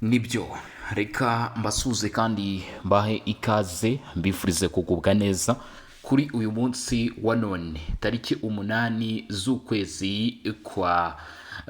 Nibyo, reka mbasuze kandi mbahe ikaze mbifurize kugubwa neza kuri uyu munsi wa none tariki 8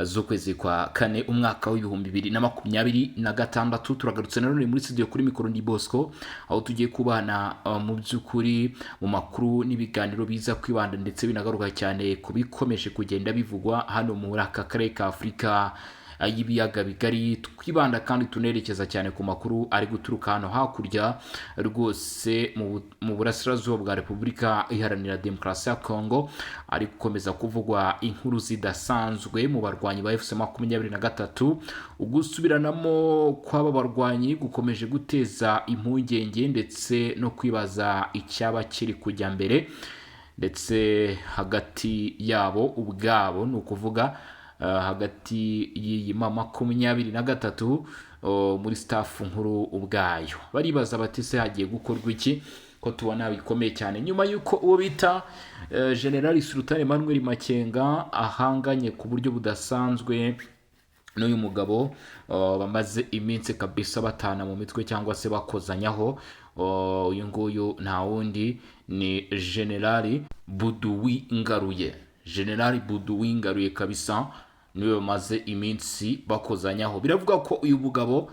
z'ukwezi kwa kane umwaka w'ibihumbi 2026. Turagarutse nanone muri studio kuri mikoro ndi Bosco, aho tugiye kubana mu by'ukuri mu makuru n'ibiganiro biza kwibanda ndetse binagaruka cyane kubikomeje kugenda bivugwa hano muri aka karere ka Afurika y'ibiyaga bigari. Twibanda kandi tunerekeza cyane ku makuru ari guturuka hano hakurya rwose mu burasirazuba bwa Repubulika Iharanira Demokarasi ya Kongo, ari gukomeza kuvugwa inkuru zidasanzwe mu barwanyi ba FC23. Ugusubiranamo kw'aba barwanyi gukomeje guteza impungenge ndetse no kwibaza icyaba kiri kujya mbere, ndetse hagati yabo ubwabo ni ukuvuga hagati y'iyi M23 muri staff nkuru ubwayo. Baribaza bati se hagiye gukorwa iki ko tubona bikomeye cyane nyuma yuko uwo bita General Sultan Emmanuel Makenga ahanganye ku buryo budasanzwe n'uyu mugabo bamaze iminsi kabisa batana mu mitwe cyangwa se bakozanyaho. Uyu nguyu nta wundi ni General Buduwi Ngaruye. General Buduwi Ngaruye kabisa niwe bamaze iminsi bakozanyaho. Biravuga ko uyu mugabo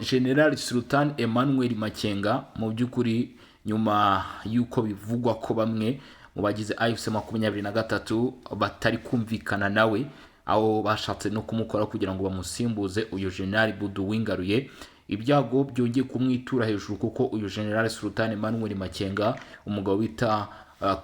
General Sultan Emmanuel Makenga mu by'ukuri nyuma yuko bivugwa ko bamwe mu bagize AFC23 batari kumvikana nawe, aho bashatse no kumukora kugira ngo bamusimbuze uyu General Buduwi Ngaruye, ibyago byongeye kumwitura hejuru kuko uyu General Sultan Emmanuel Makenga umugabo bita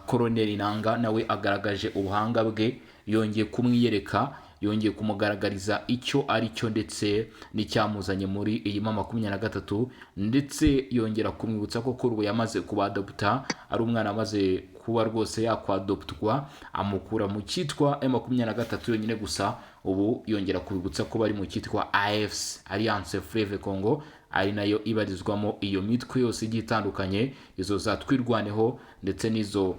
Colonel Nanga nawe agaragaje ubuhanga bwe, yongeye kumwiyereka, yongeye kumugaragariza icyo ari cyo ndetse n'icyamuzanye muri iyi M23, ndetse yongera kumwibutsa ko kuri ubu yamaze kubadopta, ari umwana amaze kuba rwose yakwadoptwa, amukura mu cyitwa M23 yonyine gusa. Ubu yongera kubibutsa ko bari mu cyitwa AFC Alliance Fleuve Congo, ari nayo ibarizwamo iyo mitwe yose igiye itandukanye, izo za Twirwaneho ndetse n'izo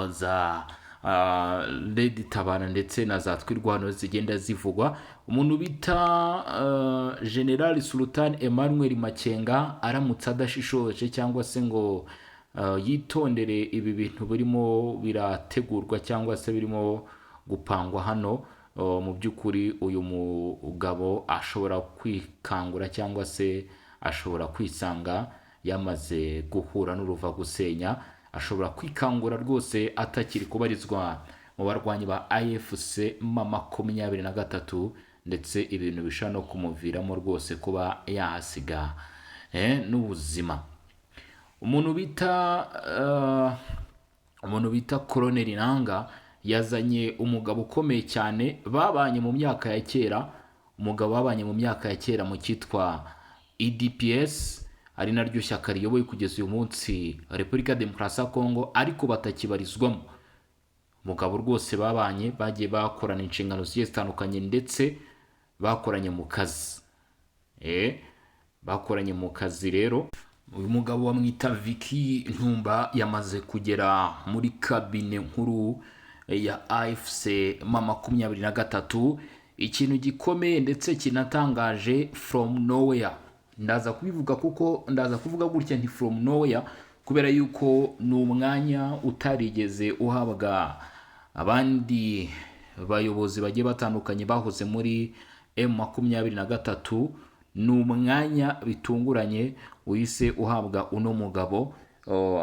za Lady Tabara ndetse na za Twirwaneho zigenda zivugwa. Umuntu bita General Sultan Emmanuel Makenga aramutse adashishoje cyangwa se ngo yitondere ibi bintu birimo birategurwa cyangwa se birimo gupangwa hano, mu by'ukuri uyu mugabo ashobora kwikangura cyangwa se ashobora kwisanga yamaze guhura n'uruva gusenya, ashobora kwikangura rwose atakiri kubarizwa mu barwanyi ba AFC M23, ndetse ibintu bishobora no kumuviramo rwose kuba yahasiga n'ubuzima. Umuntu bita Colonel Nanga yazanye umugabo ukomeye cyane babanye mu myaka ya kera, umugabo babanye mu myaka ya kera mu cyitwa EDPS, ari naryo shyaka riyoboye kugeza uyu munsi Repubulika Demokarasi ya Kongo, ariko batakibarizwamo. Umugabo rwose babanye, bagiye bakorana inshingano zigiye zitandukanye ndetse bakoranye mu kazi bakoranye mu kazi. Rero uyu mugabo bamwita Vicky Ntumba yamaze kugera muri kabine nkuru ya AFC M23. Ikintu gikomeye ndetse kinatangaje from nowhere, ndaza kubivuga kuko ndaza kuvuga gutya nti from nowhere kubera yuko ni umwanya utarigeze uhabwa abandi bayobozi bagiye batandukanye bahoze muri M23. ni umwanya bitunguranye uhise uhabwa uno mugabo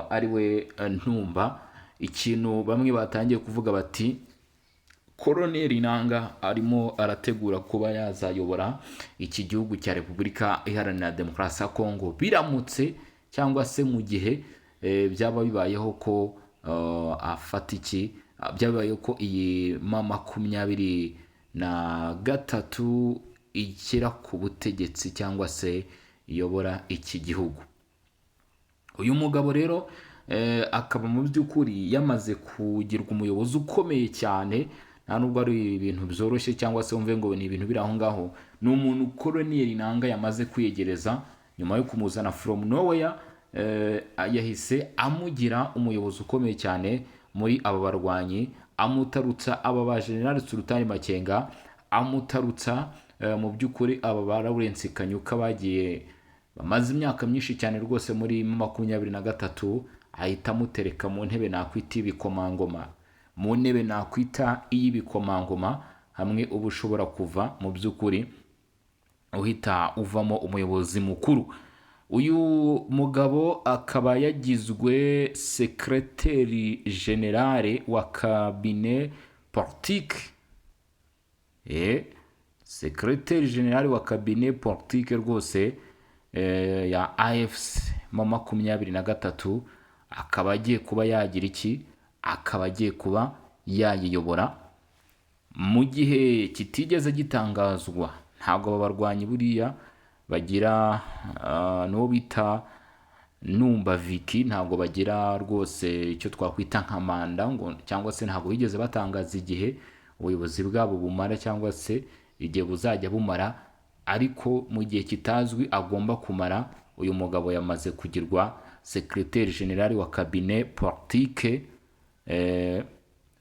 ariwe Ntumba. Ikintu bamwe batangiye kuvuga bati Colonel Nanga arimo arategura kuba yazayobora iki gihugu cya Repubulika Iharanira Demokarasi ya Kongo, biramutse cyangwa se mu gihe byaba bibayeho ko afata iki, byabayeho ko iyi M23 ikira ku butegetsi cyangwa se iyobora iki gihugu. Uyu mugabo rero akaba mu by'ukuri yamaze kugirwa umuyobozi ukomeye cyane, nta nubwo ari ibintu byoroshye cyangwa se wumve ngo ni ibintu biri aho ngaho. Ni umuntu Colonel Nanga yamaze kwiyegereza nyuma yo kumuzana from nowhere, yahise amugira umuyobozi ukomeye cyane muri aba barwanyi, amutarutsa aba ba General Sultan Makenga, amutarutsa mu by'ukuri aba ba Lawrence Kanyuka bagiye bamaze imyaka myinshi cyane rwose muri 2023, ahita amutereka mu ntebe nakwita ibikomangoma, mu ntebe nakwita iy'ibikomangoma, hamwe uba ushobora kuva mu by'ukuri uhita uvamo umuyobozi mukuru. Uyu mugabo akaba yagizwe sekreteri generale wa kabine politique, sekreteri generale wa kabine politique rwose ya AFC mu 2023, akaba agiye kuba yagira iki, akaba agiye kuba yayiyobora mu gihe kitigeze gitangazwa. Ntabwo aba barwanyi buriya bagira n'uwo bita Numba Vicky, ntabwo bagira rwose icyo twakwita nka manda ngo, cyangwa se ntabwo bigeze batangaza igihe ubuyobozi bwabo bumara cyangwa se igihe buzajya bumara, ariko mu gihe kitazwi agomba kumara, uyu mugabo yamaze kugirwa secrétaire général wa cabinet politique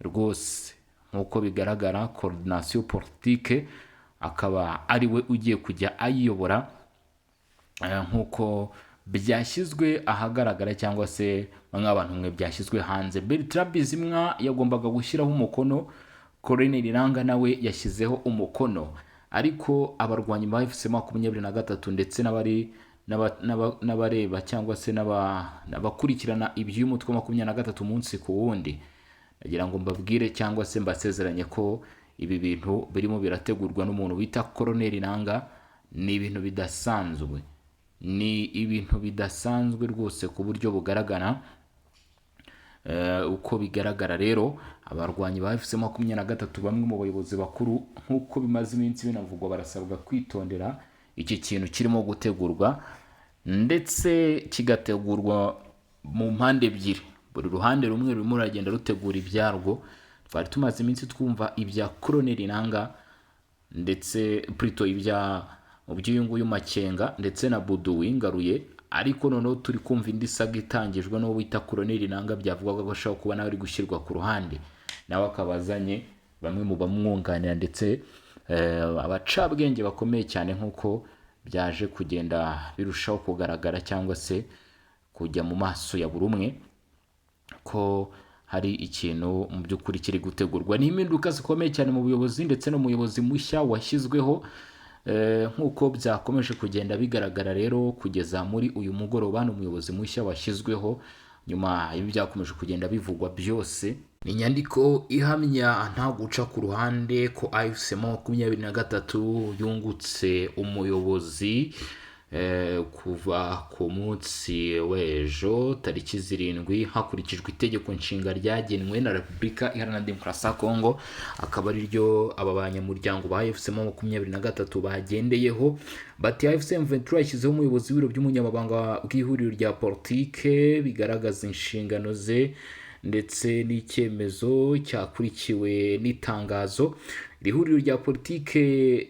rwose nk'uko bigaragara coordination politique, akaba ari we ugiye kujya ayiyobora nk'uko byashyizwe ahagaragara cyangwa se nk'abantu mwe byashyizwe hanze. Bertrand Bizimwa yagombaga gushyiraho umukono, Colonel Iranga nawe yashyizeho umukono, ariko abarwanyi ba FC23 ndetse n'abareba cyangwa se n'abakurikirana iby'umutwe 23 umunsi ku wundi, nagira ngo mbabwire cyangwa se mbasezeranye ko ibi bintu birimo birategurwa n'umuntu bita Colonel Iranga. Ni ibintu bidasanzwe, ni ibintu bidasanzwe rwose ku buryo bugaragara. Uko bigaragara rero abarwanyi ba FC23 bamwe mu bayobozi bakuru, nk'uko bimaze iminsi binavugwa, barasabwa kwitondera iki kintu kirimo gutegurwa, ndetse kigategurwa mu mpande ebyiri. Buri ruhande rumwe rurimo ruragenda rutegura ibyarwo. Twari tumaze iminsi twumva ibya Colonel Iranga ndetse plutôt ibya uyu nguyu Makenga ndetse na Buduwi Ngaruye, ariko noneho turi kumva indi saga itangijwe n'uwo bita Colonel Iranga, byavugaga ko ashobora kuba nawe ari gushyirwa ku ruhande, nawe akabazanye bamwe mu bamwunganira ndetse abacabwenge bakomeye cyane, nk'uko byaje kugenda birushaho kugaragara cyangwa se kujya mu maso ya buri umwe ko hari ikintu mu by'ukuri kiri gutegurwa. Ni impinduka zikomeye cyane mu buyobozi ndetse no muyobozi mushya washyizweho, nk'uko byakomeje kugenda bigaragara rero kugeza muri uyu mugoroba. Ni umuyobozi mushya washyizweho nyuma ibi byakomeje kugenda bivugwa byose. Ni inyandiko ihamya nta guca ku ruhande ko AFC23 yungutse umuyobozi kuva ku munsi w'ejo tariki 7 hakurikijwe itegeko nshinga ryagenwe na Repubulika Iharanira Demokarasi ya Kongo, akaba ari ryo aba banyamuryango ba AFC23 bagendeyeho. Bati AFC23 yashyizeho umuyobozi w'ibiro by'umunyamabanga bw'ihuriro rya politike, bigaragaza inshingano ze ndetse n'icyemezo cyakurikiwe n'itangazo. Iri huriro rya politike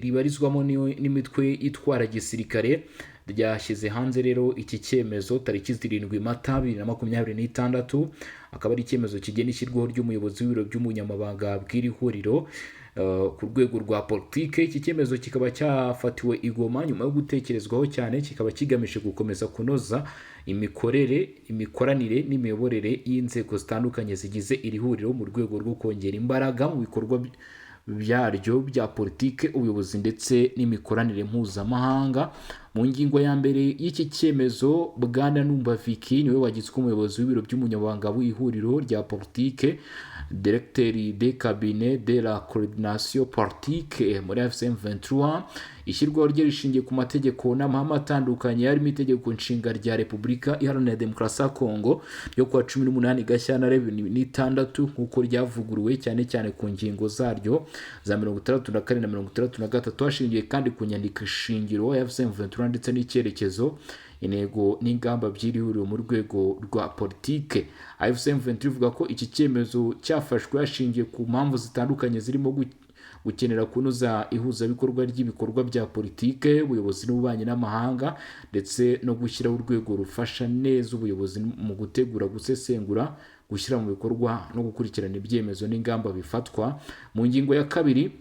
ribarizwamo n'imitwe itwara gisirikare ryashyize hanze rero iki cyemezo tariki 7 Mata 2026, akaba ari icyemezo kigena ishyirwaho ry'umuyobozi w'ibiro by'umunyamabanga bw'iri huriro ku rwego rwa politike. Iki cyemezo kikaba cyafatiwe i Goma nyuma yo gutekerezwaho cyane, kikaba kigamije gukomeza kunoza imikoranire n'imiyoborere y'inzego zitandukanye zigize iri huriro mu rwego rwo kongera imbaraga mu bikorwa byaryo bya politike, ubuyobozi ndetse n'imikoranire mpuzamahanga. Mu ngingo ya mbere y'iki cyemezo, Bwana Numba Vicky niwe wagizwe umuyobozi w'ibiro by'umunyamabanga w'ihuriro rya politike, directeur de cabinet de la coordination politique muri AFC23. Ishyirwaho rye rishingiye ku mategeko n'amahame atandukanye, harimo itegeko nshinga rya Repubulika Iharanira Demokarasi ya Kongo ryo kuwa 18 Gashyantare 2006, nk'uko ryavuguruwe cyane cyane ku ngingo zaryo za 64 na 63, hashingiye kandi ku nyandiko shingiro ya AFC23 ndetse n'icyerekezo, intego n'ingamba by'iri huriro mu rwego rwa politike. AFC23 ivuga ko iki cyemezo cyafashwe hashingiye ku mpamvu zitandukanye zirimo gukenera kunoza ihuzabikorwa ry'ibikorwa bya politike, ubuyobozi n'ububanyi n'amahanga, ndetse no gushyiraho urwego rufasha neza ubuyobozi mu gutegura, gusesengura, gushyira mu bikorwa no gukurikirana ibyemezo n'ingamba bifatwa. Mu ngingo ya kabiri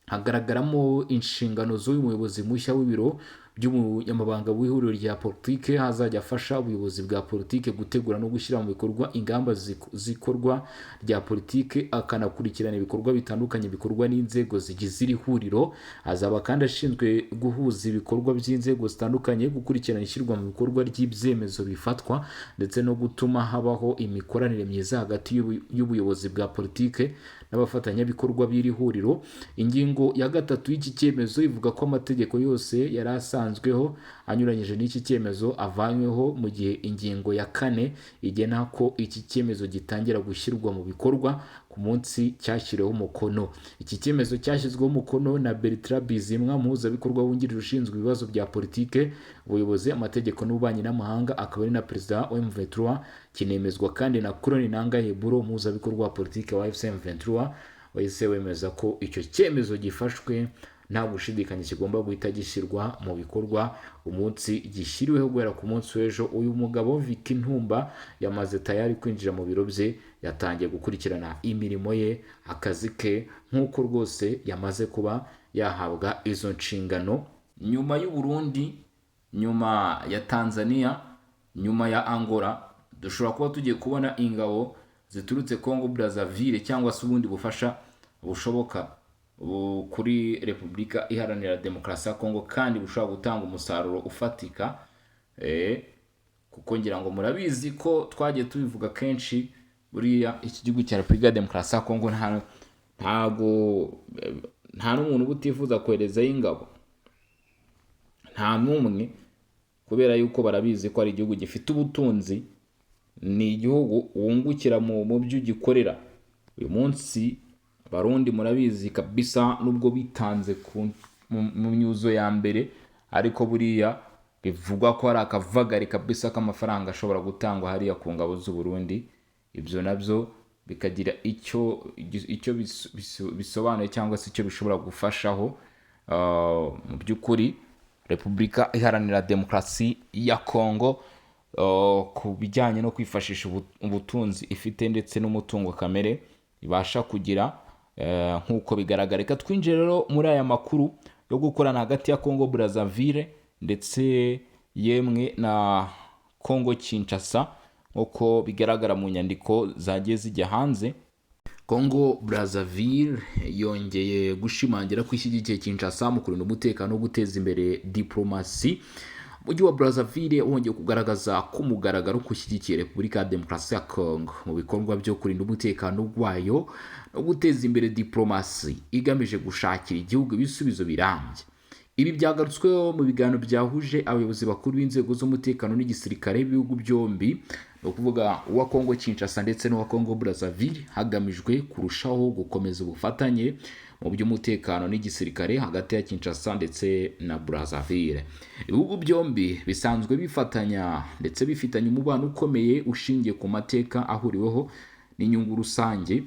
hagaragaramo inshingano z'uyu muyobozi mushya w'ibiro by'umunyamabanga w'ihuriro rya politike, hazajya afasha ubuyobozi bwa politike gutegura no gushyira mu bikorwa ingamba zikorwa rya politike, akanakurikirana ibikorwa bitandukanye bikorwa n'inzego zigize iri huriro. Azaba kandi ashinzwe guhuza ibikorwa by'inzego zitandukanye, gukurikirana ishyirwa mu bikorwa ry'ibyemezo bifatwa, ndetse no gutuma habaho imikoranire myiza hagati y'ubuyobozi bwa politike n'abafatanyabikorwa b'iri huriro. Ingingo ya gatatu y'iki cyemezo ivuga ko amategeko yose yari asanzweho anyuranyije n'iki cyemezo avanyweho, mu gihe ingingo ya kane igena ko iki cyemezo gitangira gushyirwa mu bikorwa ku munsi cyashyiriweho umukono. Iki cyemezo cyashyizweho umukono na Bertrand Bizimwa, umuhuzabikorwa wungirije ushinzwe ibibazo bya politike, ubuyobozi, amategeko n'ububanyi n'amahanga, akaba ari na perezida wa M23. Kinemezwa kandi na Colonel Nanga Heburo, umuhuzabikorwa wa politike wa FC M23, wahise wemeza ko icyo cyemezo gifashwe nta gushidikanya kigomba guhita gishyirwa mu bikorwa umunsi gishyiriweho. Guhera ku munsi w'ejo, uyu mugabo Vicky Ntumba yamaze tayari kwinjira mu biro bye, yatangiye gukurikirana imirimo ye, akazi ke, nk'uko rwose yamaze kuba yahabwa izo nshingano. Nyuma y'u Burundi, nyuma ya Tanzania, nyuma ya Angola, dushobora kuba tugiye kubona ingabo ziturutse Congo Brazzaville cyangwa se ubundi bufasha bushoboka kuri Repubulika Iharanira Demokarasi ya Congo, kandi bushobora gutanga umusaruro ufatika, kuko ngira ngo murabizi ko twagiye tubivuga kenshi, buriya iki gihugu cya Repubulika ya Demokarasi ya Congo nta n'umuntu uba utifuza koherezayo ingabo, nta n'umwe, kubera yuko barabizi ko ari igihugu gifite ubutunzi, ni igihugu wungukira mu byo ugikorera. Uyu munsi Barundi murabizi kabisa, nubwo bitanze mu myuzo ya mbere, ariko buriya bivugwa ko hari akavagari kabisa k'amafaranga ashobora gutangwa hariya ku ngabo z'u Burundi. Ibyo nabyo bikagira icyo bisobanuye cyangwa se icyo bishobora gufashaho mu by'ukuri Repubulika Iharanira Demokarasi ya Congo, ku bijyanye no kwifashisha ubutunzi ifite ndetse n'umutungo kamere ibasha kugira, nk'uko bigaragara. Reka twinjire rero muri aya makuru yo gukorana hagati ya Congo Brazzaville ndetse yemwe na Congo Kinshasa, nk'uko bigaragara mu nyandiko zagiye zijya hanze. Congo Brazzaville yongeye gushimangira ko ishyigikiye Kinshasa mu kurinda umutekano no guteza imbere diplomasi. Umujyi wa Brazzaville wongeye kugaragaza ko umugaragaro kushyigikiye Repubulika ya Demokarasi ya Congo mu bikorwa byo kurinda umutekano wayo no guteza imbere diplomasi igamije gushakira igihugu ibisubizo birambye. Ibi byagarutsweho mu biganiro byahuje abayobozi bakuru b'inzego z'umutekano n'igisirikare b'ibihugu byombi, no kuvuga uwa Congo Kinshasa ndetse n'uwa Congo Brazzaville, hagamijwe kurushaho gukomeza ubufatanye mu by'umutekano n'igisirikare hagati ya Kinshasa ndetse na Brazzaville. Ibihugu byombi bisanzwe bifatanya ndetse bifitanye umubano ukomeye ushingiye ku mateka ahuriweho n'inyungu rusange,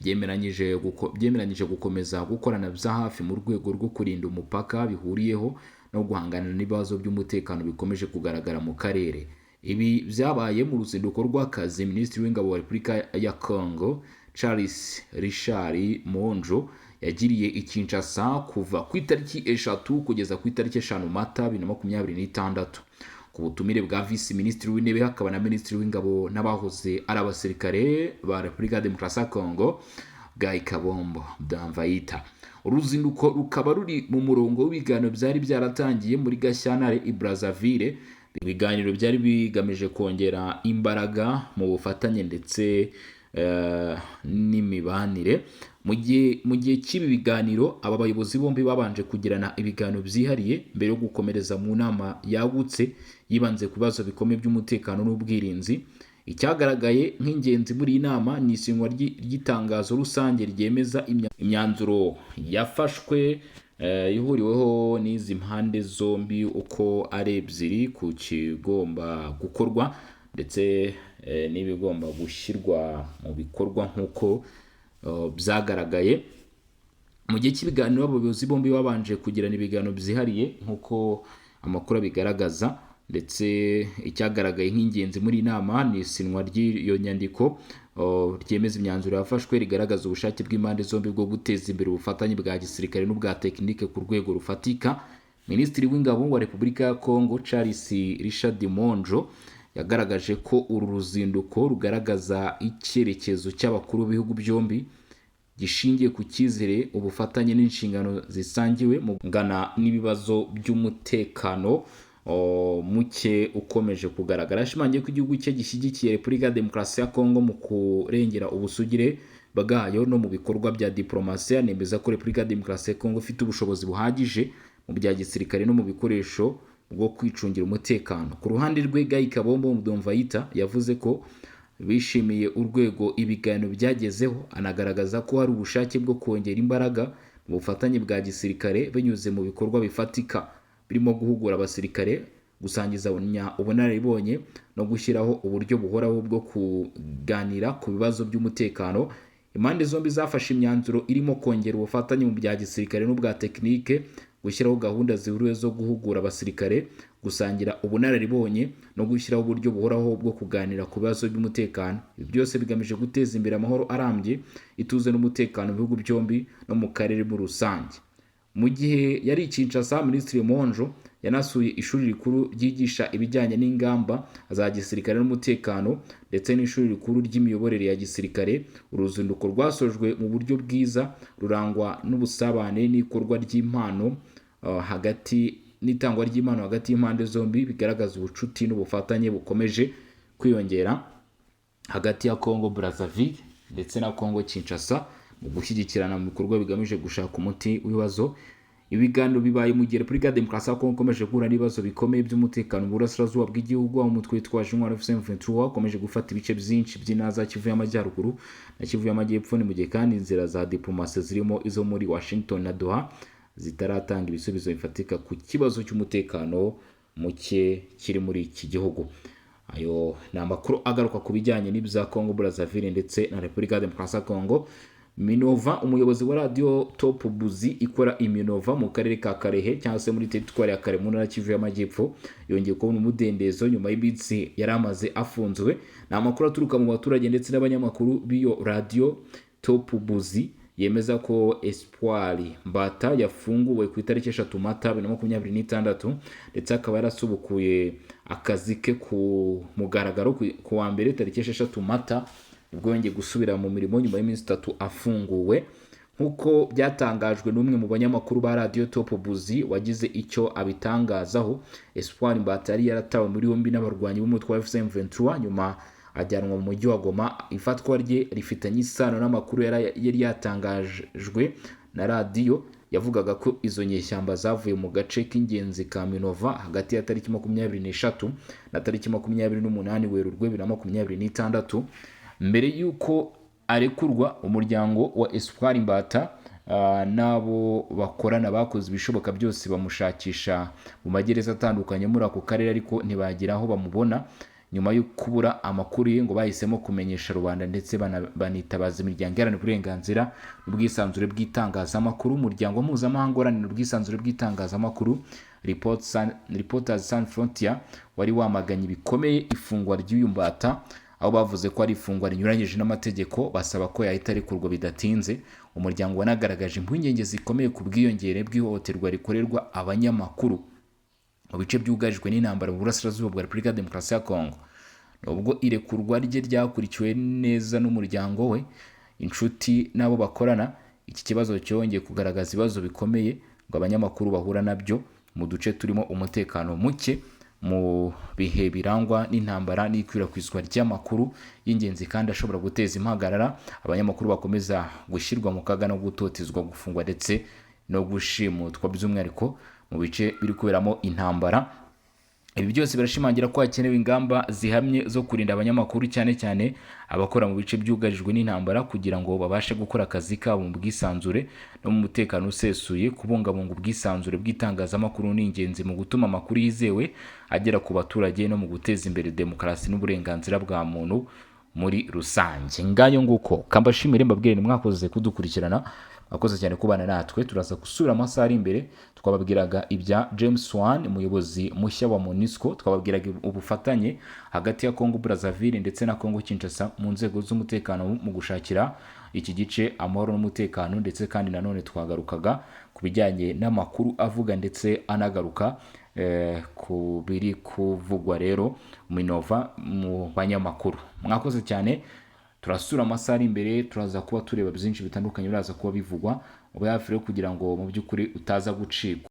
byemeranyije gukomeza gukorana bya hafi mu rwego rwo kurinda umupaka bihuriyeho no guhangana n'ibibazo by'umutekano bikomeje kugaragara mu karere. Ibi byabaye mu ruzinduko rw'akazi Minisitiri w'Ingabo wa Repubulika ya Congo Charles Richard Monjo yagiriye i Kinshasa kuva ku itariki 3 kugeza ku itariki 5 Mata 2026, ku butumire bwa Visi Minisitiri w'Intebe, hakaba na Minisitiri w'Ingabo n'abahoze ari abasirikare ba Repubulika ya Demokarasi ya Congo Guy Kabombo Damvaita. Uruzinduko rukaba ruri mu murongo w'ibiganiro byari byaratangiye muri Gashyantare i Brazzaville. Ibiganiro byari bigamije kongera imbaraga mu bufatanye ndetse n'imibanire. Mu gihe cy'ibi biganiro, aba bayobozi bombi babanje kugirana ibiganiro byihariye mbere yo gukomereza mu nama yagutse yibanze ku bibazo bikomeye by'umutekano n'ubwirinzi. Icyagaragaye nk'ingenzi muri iyi nama ni isinywa ry'itangazo rusange ryemeza imyanzuro yafashwe ihuriweho n'izi mpande zombi uko ari ebyiri ku kigomba gukorwa ndetse n'ibigomba gushyirwa mu bikorwa nk'uko byagaragaye. Mu gihe cy'ibiganiro, abayobozi bombi babanje kugirana ibiganiro byihariye nk'uko amakuru abigaragaza, ndetse icyagaragaye nk'ingenzi muri iyi nama ni isinywa ry'iyo nyandiko ryemeza imyanzuro yafashwe rigaragaza ubushake bw'impande zombi bwo guteza imbere ubufatanye bwa gisirikare n'ubwa tekinike ku rwego rufatika. Minisitiri w'ingabo wa Repubulika ya Congo Charles Richard Monjo yagaragaje ko uru ruzinduko rugaragaza icyerekezo cy'abakuru b'ibihugu byombi gishingiye ku cyizere, ubufatanye n'inshingano zisangiwe mu gana n'ibibazo by'umutekano muke ukomeje kugaragara. Ashimangiye ko igihugu cye gishyigikiye Repubulika ya Demokarasi ya Congo mu kurengera ubusugire bwayo no mu bikorwa bya diplomasi. Anemeza ko Repubulika ya Demokarasi ya Congo ifite ubushobozi buhagije mu bya gisirikare no mu bikoresho bwo kwicungira umutekano. Ku ruhande rwe, Guy Kabombo Mdomvayita yavuze ko bishimiye urwego ibiganiro byagezeho, anagaragaza ko hari ubushake bwo kongera imbaraga mu bufatanye bwa gisirikare binyuze mu bikorwa bifatika birimo guhugura abasirikare, gusangiza ubunararibonye no gushyiraho uburyo buhoraho bwo kuganira ku bibazo by'umutekano. Impande zombi zafashe imyanzuro irimo kongera ubufatanye mu bya gisirikare n'ubwa tekinike, gushyiraho gahunda zihuriwe zo guhugura abasirikare, gusangira ubunararibonye no gushyiraho uburyo buhoraho bwo kuganira ku bibazo by'umutekano. Ibi byose bigamije guteza imbere amahoro arambye, ituze n'umutekano mu bihugu byombi no mu karere muri rusange. Mu gihe yari Kinshasa, Minisitiri Monjo yanasuye ishuri rikuru ryigisha ibijyanye n'ingamba za gisirikare n'umutekano ndetse n'ishuri rikuru ry'imiyoborere ya gisirikare. Uruzinduko rwasojwe mu buryo bwiza rurangwa n'ubusabane n'ikorwa ry'impano n'itangwa ry'impano hagati y'impande zombi, bigaragaza ubucuti n'ubufatanye bukomeje kwiyongera hagati ya Congo Brazzaville ndetse na Congo Kinshasa mu gushyigikirana mu bikorwa bigamije gushaka umuti w'ibibazo. Ibiganiro bibaye mu gihe Repubulika ya Demokarasi ya Congo ikomeje guhura n'ibibazo bikomeye by'umutekano mu burasirazuba bw'igihugu, aho umutwe witwaje intwaro M23 ukomeje gufata ibice byinshi by'intara za Kivu y'Amajyaruguru na Kivu y'Amajyepfo. Ni mu gihe kandi inzira za diplomasi zirimo izo muri Washington na Doha zitaratanga ibisubizo bifatika ku kibazo cy'umutekano muke kiri muri iki gihugu. Ayo ni amakuru agaruka ku bijyanye n'ibya Congo Brazzaville ndetse na Repubulika ya Demokarasi ya Congo. Minova, umuyobozi wa Radio Top Buzi ikora iminova mu karere ka Karehe cyangwa se muri teritwari ya Kare mu ntara Kivu y'Amajyepfo, yongeye kubona umudendezo nyuma y'iminsi yari amaze afunzwe. Ni amakuru aturuka mu baturage ndetse n'abanyamakuru b'iyo Radio Top Buzi yemeza ko Espoir Mbata yafunguwe ku itariki 3 Mata 2026 ndetse akaba yarasubukuye akazi ke ku mugaragaro ku wa mbere tariki 6 Mata ubwo yongeye gusubira mu mirimo nyuma y'iminsi 3 afunguwe. Nk'uko byatangajwe n'umwe mu banyamakuru ba Radio Top Buzi wagize icyo abitangazaho, Espoir Mbata yari yaratawe muri yombi n'abarwanyi b'umutwe wa M23 nyuma ajyanwa mu mujyi wa Goma. Ifatwa rye rifitanye isano n'amakuru yari yatangajwe na radio yavugaga ko izo nyeshyamba zavuye mu gace k'ingenzi ka Minova hagati ya tariki 23 na tariki 28 Werurwe 2026. Mbere y'uko arekurwa, umuryango wa Espoir Mbata nabo bakorana bakoze ibishoboka byose bamushakisha mu magereza atandukanye muri ako karere, ariko ntibagira aho bamubona. Nyuma yo kubura amakuru ye ngo bahisemo kumenyesha rubanda ndetse banitabaza imiryango iharanira uburenganzira n'ubwisanzure bw'itangazamakuru. Umuryango mpuzamahanga uharanira ubwisanzure bw'itangazamakuru Reporters Sans Frontières wari wamaganye bikomeye ifungwa ry'uyu Mbata, aho bavuze ko ari ifungwa rinyuranyije n'amategeko, basaba ko yahita arekurwa bidatinze. Umuryango wanagaragaje impungenge zikomeye ku bwiyongere bw'ihohoterwa rikorerwa abanyamakuru mu bice byugarijwe n'intambara mu burasirazuba bwa Repubulika ya Demokarasi ya Congo. Nubwo irekurwa rye ryakurikiwe neza n'umuryango we, inshuti n'abo bakorana, iki kibazo cyongeye kugaragaza ibibazo bikomeye ngo abanyamakuru bahura nabyo mu duce turimo umutekano muke, mu bihe birangwa n'intambara n'ikwirakwizwa ry'amakuru y'ingenzi kandi ashobora guteza impagarara. Abanyamakuru bakomeza gushyirwa mu kaga no gutotezwa, gufungwa ndetse no gushimutwa by'umwihariko mu bice biri kuberamo intambara. Ibi byose birashimangira ko hakenewe ingamba zihamye zo kurinda abanyamakuru, cyane cyane abakora mu bice byugarijwe n'intambara, kugira ngo babashe gukora akazi kabo mu bwisanzure no mu mutekano usesuye. Kubungabunga ubwisanzure bw'itangazamakuru ni ingenzi mu gutuma amakuru yizewe agera ku baturage no mu guteza imbere demokarasi n'uburenganzira bwa muntu muri rusange. Ngayo nguko kambashimire mbabwire ni mwakoze kudukurikirana akoze cyane kubana natwe. Turaza gusura amasaha ari imbere twababwiraga ibya James Wan, umuyobozi mushya wa MONUSCO, twababwiraga ubufatanye hagati ya Congo Brazzaville ndetse na Congo Kinshasa mu nzego z'umutekano mu gushakira iki gice amahoro n'umutekano, ndetse kandi nanone twagarukaga ku bijyanye n'amakuru avuga ndetse anagaruka ku biri kuvugwa rero Minova mu banyamakuru. Mwakoze cyane, turasura amasaha ari imbere, turaza kuba tureba byinshi bitandukanye biraza kuba bivugwa, ube hafi rero kugira ngo mu by'ukuri utaza gucikwa.